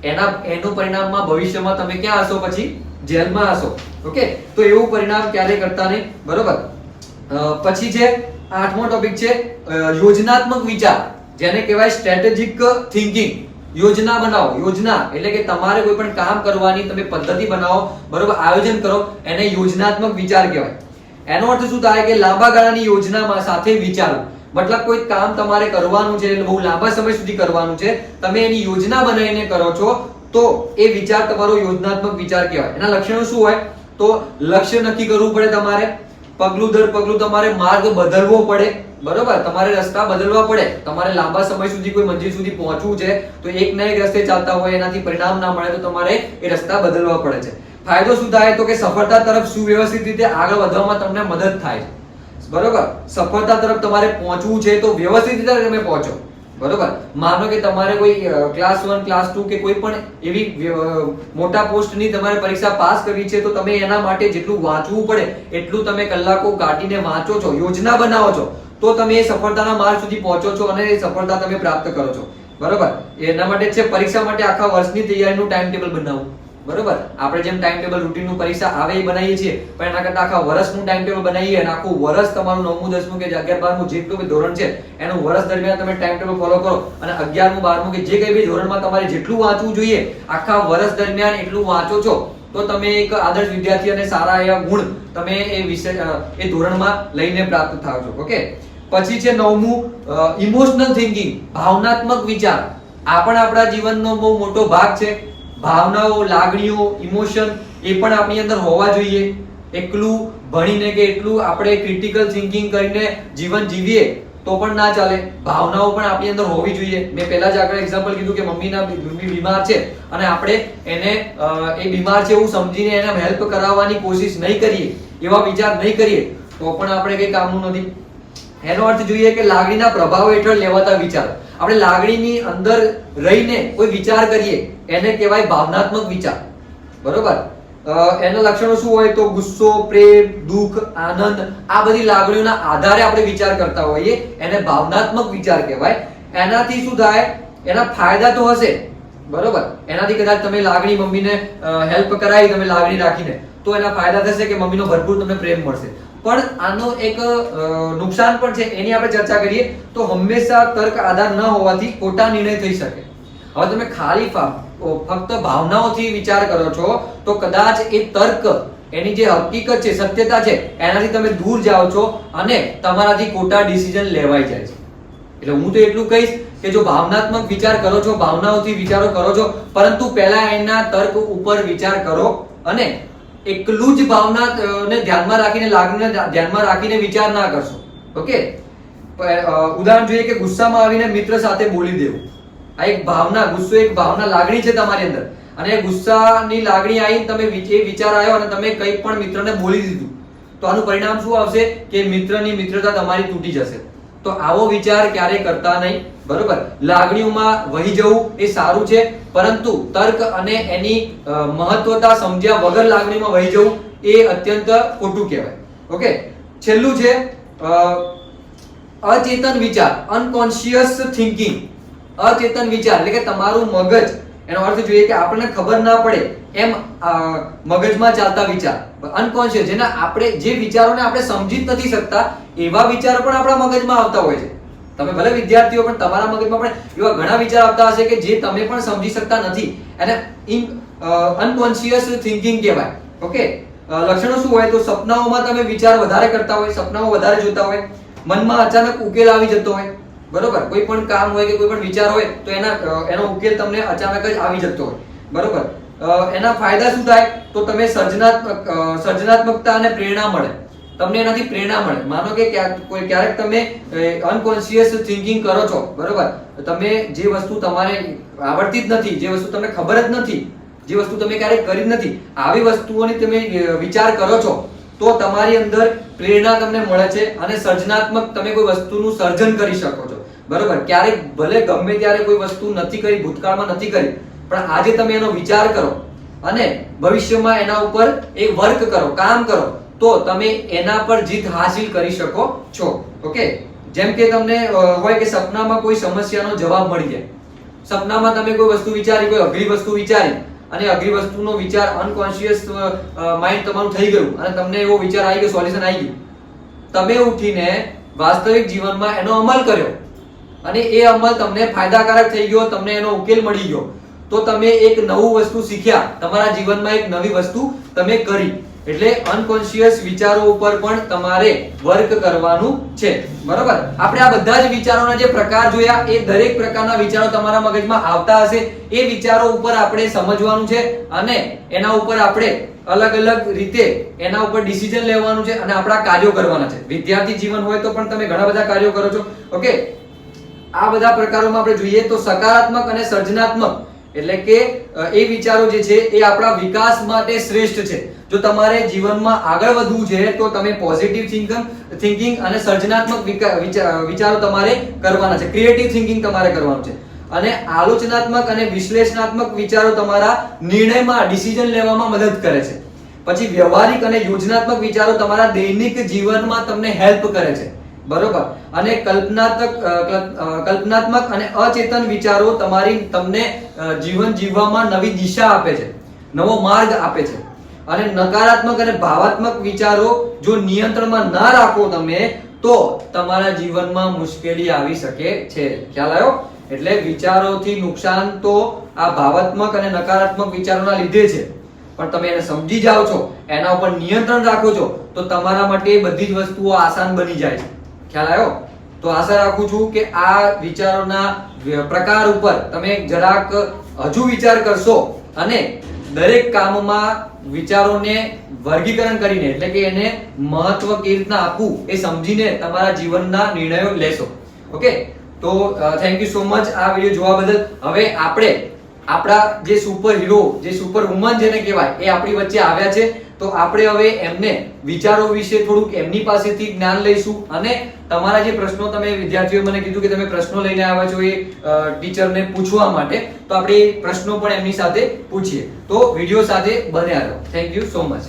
એનું પરિણામમાં ભવિષ્યમાં તમે ક્યાં હશો? પછી જેલમાં હશો. ઓકે, તો એવું પરિણામ ક્યારે કરતા નહીં. બરોબર. પછી છે 8મો ટોપિક છે યોજનાત્મક વિચાર, જેને કહેવાય સ્ટ્રેટેજિક થિંકિંગ. યોજના બનાવો. યોજના એટલે કે તમારે કોઈ પણ કામ કરવાની તમે પદ્ધતિ બનાવો, બરોબર, આયોજન કરો, એને યોજનાત્મક વિચાર કહેવાય. એનો અર્થ શું થાય કે લાંબા ગાળાની યોજનામાં સાથે વિચારો. મતલબ કોઈ કામ તમારે કરવાનું છે, એટલે બહુ લાંબા સમય સુધી કરવાનું છે, તમે એની યોજના બનાવીને કરો છો તો એ વિચાર તમારો યોજનાત્મક વિચાર કહેવાય. એના લક્ષણો શું હોય તો લક્ષ્ય નક્કી કરવું પડે, તમારે પગલું દર પગલું તમારે માર્ગ બદલવો પડે. બરોબર. તમારે રસ્તા બદલવા પડે. તમારે લાંબા સમય સુધી કોઈ મંજિલ સુધી પહોંચવું છે તો એક ના એક રસ્તે ચાલતા હોય, એનાથી પરિણામ ના મળે તો તમારે એ રસ્તા બદલવા પડે છે. ફાયદો શું થાય તો કે સફળતા તરફ સુવ્યવસ્થિત રીતે આગળ વધવામાં તમને મદદ થાય છે. બરોબર. સફળતા તરફ તમારે પહોંચવું છે તો વ્યવસ્થિત રીતે તમે પહોંચો. બરોબર. માનો કે તમારે કોઈ ક્લાસ 1 ક્લાસ 2 કે કોઈ પણ એવી મોટા પોસ્ટની તમારે પરીક્ષા પાસ કરવી છે, તો તમે એના માટે જેટલું વાંચવું પડે એટલું તમે કલાકો કાઢીને વાંચો છો, યોજના બનાવો છો, તો તમે એ સફળતાના માર્ગ સુધી પહોંચો છો અને એ સફળતા તમે પ્રાપ્ત કરો છો. બરોબર. એના માટે છે પરીક્ષા માટે આખા વર્ષની તૈયારીનું ટાઈમ ટેબલ બનાવવું. બરોબર. આપણે જેમ ટાઈમ ટેબલ રૂટીનનું પરીક્ષા આવે એ બનાવીએ છીએ, પણ એના કરતા આખા વર્ષનું ટાઈમ ટેબલ બનાવીએ અને આખું વર્ષ તમારું 9મું 10મું કે 11 12મું જેટલું બી ધોરણ છે એનું વર્ષ દરમિયાન તમે ટાઈમ ટેબલ ફોલો કરો અને 11મું 12મું કે જે કઈ બી ધોરણમાં તમારે જેટલું વાંચવું જોઈએ આખા વર્ષ દરમિયાન એટલું વાંચો છો, તો તમે એક આદર્શ વિદ્યાર્થી અને સારા એવા ગુણ તમે એ વિષય એ ધોરણમાં લઈને પ્રાપ્ત થાવ છો. ઓકે. પછી છે 9મું ઇમોશનલ થિંકિંગ, ભાવનાત્મક વિચાર. આ પણ આપણા જીવનનો બહુ મોટો ભાગ છે. ભાવનાઓ, લાગણીઓ, ઇમોશન એ પણ આપણી અંદર હોવા જોઈએ. એકલું ભણીને કે એટલું આપણે ક્રિટિકલ થિંકિંગ કરીને જીવન જીવીએ તો પણ ના ચાલે. ભાવનાઓ પણ આપણી અંદર હોવી જોઈએ. મેં પહેલા જ આગળ એક્ઝામ્પલ કીધું કે મમ્મી બીમાર છે અને આપણે એને એ બીમાર છે એવું સમજીને એને હેલ્પ કરાવવાની કોશિશ નહીં કરીએ, એવા વિચાર નહીં કરીએ તો પણ આપણે કઈ કામનું નથી. એનો અર્થ જોઈએ કે લાગણીના પ્રભાવ હેઠળ લેવાતા વિચારો. આપણે લાગણીની અંદર રહીને કોઈ વિચાર કરીએ એને કહેવાય ભાવનાત્મક વિચાર. બરોબર. એના લક્ષણો શું હોય તો ગુસ્સો, પ્રેમ, દુઃખ, આનંદ, આ બધી લાગણીઓના આધારે આપણે વિચાર કરતા હોઈએ, એને ભાવનાત્મક વિચાર કહેવાય. એનાથી શું થાય, એના ફાયદા તો હશે. બરોબર. એનાથી કદાચ તમે લાગણી મમ્મીને હેલ્પ કરાવી તમે લાગણી રાખીને, તો એના ફાયદા થશે કે મમ્મીનો ભરપૂર તમને પ્રેમ મળશે. પણ આનો એક નુકસાન પણ છે, એની આપણે ચર્ચા કરીએ તો હંમેશા તર્ક આધાર ન હોવાથી ખોટા નિર્ણય થઈ શકે. હવે તમે ખાલી ફક્ત ભાવનાઓથી વિચાર કરો છો તો કદાચ એ તર્ક, એની જે હકીકત છે, સત્યતા છે, એનાથી તમે દૂર જાઓ છો અને તમારાથી ખોટા ડિસિઝન લેવાઈ જાય છે. એટલે હું તો એટલું કહીશ કે જો ભાવનાત્મક વિચાર કરો છો, ભાવનાઓથી વિચારો કરો છો, પરંતુ પહેલા એના તર્ક ઉપર વિચાર કરો અને એકલું જ ભાવનાને ધ્યાનમાં રાખીને, લાગણીને ધ્યાનમાં રાખીને વિચાર ના કરશો. ઓકે. ઉદાહરણ જોઈએ કે ગુસ્સામાં આવીને મિત્ર સાથે બોલી દેવું. આ એક ભાવના, ગુસ્સો એક ભાવના, લાગણી છે તમારી અંદર અને ગુસ્સાની લાગણી આવીને તમે એ વિચાર આવ્યો અને તમે કંઈ પણ મિત્રને બોલી દીધું, તો આનું પરિણામ શું આવશે કે મિત્રની મિત્રતા તમારી તૂટી જશે. તો આવો વિચાર ક્યારેય કરતા નહીં. બરોબર. લાગણીઓમાં વહી જવું એ સારું છે, પરંતુ તર્ક અને એની મહત્વતા સમજ્યા વગર લાગણીમાં વહી જવું એ અત્યંત ખોટું કહેવાય. ઓકે. છેલ્લું છે અચેતન વિચાર, અનકોન્શિયસ થિંકિંગ. અચેતન વિચાર એટલે કે તમારું મગજ, એનો અર્થ જોઈએ કે આપણને ખબર ના પડે એમ મગજમાં ચાલતા વિચાર અનકોન્શિયસ, જેના આપણે જે વિચારોને આપણે સમજી જ નથી શકતા એવા વિચારો પણ આપણા મગજમાં આવતા હોય છે. તમે ભલે વિદ્યાર્થીઓ પણ તમારા મગજમાં પણ એવા ઘણા વિચાર આવતા હશે કે જે તમે પણ સમજી શકતા નથી, એને અનકોન્શિયસ થિંકિંગ કહેવાય. ઓકે, લક્ષણો શું હોય તો સપનાઓમાં તમે વિચાર વધારે કરતા હોય, સપનાઓ વધારે જોતા હોય, મનમાં અચાનક ઉકેલ આવી જતો હોય. બરોબર, કોઈ પણ કામ હોય કે કોઈ પણ વિચાર હોય તો એનો ઉકેલ તમને અચાનક જ આવી જતો હોય. બરોબર, એના ફાયદા શું થાય તો તમે સર્જનાત્મકતા અને પ્રેરણા મળે, તમને એનાથી પ્રેરણા મળે. માનો કે ક્યારેક તમે અનકોન્શિયસ થિંકિંગ કરો છો, બરોબર, તમે જે વસ્તુ તમારે આવડતી જ નથી, જે વસ્તુ તમને ખબર જ નથી, જે વસ્તુ તમે ક્યારેક કરી જ નથી, આવી વસ્તુઓની તમે વિચાર કરો છો તો તમારી અંદર પ્રેરણા તમને મળે છે અને સર્જનાત્મક તમે કોઈ વસ્તુનું સર્જન કરી શકો છો. બરોબર, ક્યારેક ભલે ગમે ત્યારે કોઈ વસ્તુ નથી કરી, ભૂતકાળમાં નથી કરી, પણ આજે તમે એનો વિચાર કરો અને ભવિષ્યમાં એના ઉપર એક વર્ક કરો, કામ કરો, તો તમે એના પર જીત હાસિલ કરી શકો છો. ઓકે, જેમ કે તમને હોય કે સપનામાં કોઈ સમસ્યાનો જવાબ મળી જાય. સપનામાં તમે કોઈ વસ્તુ વિચારી, કોઈ અઘરી વસ્તુ વિચારી અને અઘરી વસ્તુનો વિચાર અનકોન્શિયસ માઇન્ડ તમારું થઈ ગયું અને તમને એવો વિચાર આવી ગયો, સોલ્યુશન આવી ગયું. તમે ઉઠીને વાસ્તવિક જીવનમાં એનો અમલ કર્યો અને એ અમલ તમને ફાયદાકારક થઈ ગયો, તમને એનો ઉકેલ મળી ગયો, તો તમે એક નવું વસ્તુ શીખ્યા, તમારા જીવનમાં એક નવી વસ્તુ તમે કરી. એટલે અનકોન્શિયસ વિચારો ઉપર પણ તમારે વર્ક કરવાનું છે. બરોબર, આપણે આ બધા જ વિચારોના જે પ્રકાર જોયા, એ દરેક પ્રકારના વિચારો તમારા મગજમાં આવતા હશે. એ વિચારો ઉપર આપણે સમજવાનું છે અને એના ઉપર આપણે અલગ અલગ રીતે એના ઉપર ડિસિઝન લેવાનું છે અને આપણા કાર્યો કરવાના છે. વિદ્યાર્થી જીવન હોય તો પણ તમે ઘણા બધા કાર્યો કરો છો. ઓકે, આ બધા પ્રકારોમાં આપણે જોઈએ તો સકારાત્મક અને સર્જનાત્મક એટલે કે એ વિચારો જે છે એ આપણા વિકાસ માટે શ્રેષ્ઠ છે. જો તમારે જીવનમાં આગળ વધવું છે તો તમે પોઝિટિવ થિંકિંગ અને સર્જનાત્મક વિચારો તમારે કરવાના છે. ક્રિએટિવ થિંકિંગ તમારે કરવાનું છે. અને આલોચનાત્મક અને વિશ્લેષણાત્મક વિચારો તમારા નિર્ણયમાં, ડિસિઝન લેવામાં મદદ કરે છે. પછી વ્યવહારિક અને યોજનાત્મક વિચારો તમારા દૈનિક જીવનમાં તમને હેલ્પ કરે છે. બરોબર, અને કલ્પનાત્મક અને અચેતન વિચારો તમને જીવન જીવવામાં નવી દિશા આપે છે, નવો માર્ગ આપે છે. અને નકારાત્મક અને ભાવાત્મક વિચારો જો નિયંત્રણમાં ના રાખો તમે તો તમારા જીવનમાં મુશ્કેલી આવી શકે છે. ખ્યાલ આવ્યો? એટલે વિચારોથી નુકસાન તો આ ભાવાત્મક અને નકારાત્મક વિચારોના લીધે છે, પણ તમે એને સમજી જાઓ છો, એના ઉપર નિયંત્રણ રાખો છો, તો તમારા માટે બધી જ વસ્તુઓ આસાન બની જાય છે. ખ્યાલ આવ્યો? તો આશા રાખું છું કે આ વિચારોના પ્રકાર ઉપર તમે જરાક હજુ વિચાર કરશો અને દરેક કામમાં વિચારોને વર્ગીકરણ કરીને, એટલે કે એને મહત્વ કેવી રીતના આપવું એ સમજીને તમારા જીવનના નિર્ણયો લેશો. ઓકે, તો થેન્ક યુ સો મચ આ વિડિયો જોવા બદલ. હવે આપણે આપણા જે સુપર હીરો, જે સુપર વુમન જેને કહેવાય, એ આપણી વચ્ચે આવ્યા છે. તો આપણે હવે એમને વિચારો વિશે થોડુંક એમની પાસેથી જ્ઞાન લઈશું અને તમારા જે પ્રશ્નો, તમે વિદ્યાર્થીઓ મને કીધું કે તમે પ્રશ્નો લઈને આવ્યા છો એ ટીચરને પૂછવા માટે, તો આપણે એ પ્રશ્નો પણ એમની સાથે પૂછીએ. તો વિડિયો સાથે બન્યા રહો. Thank you so much.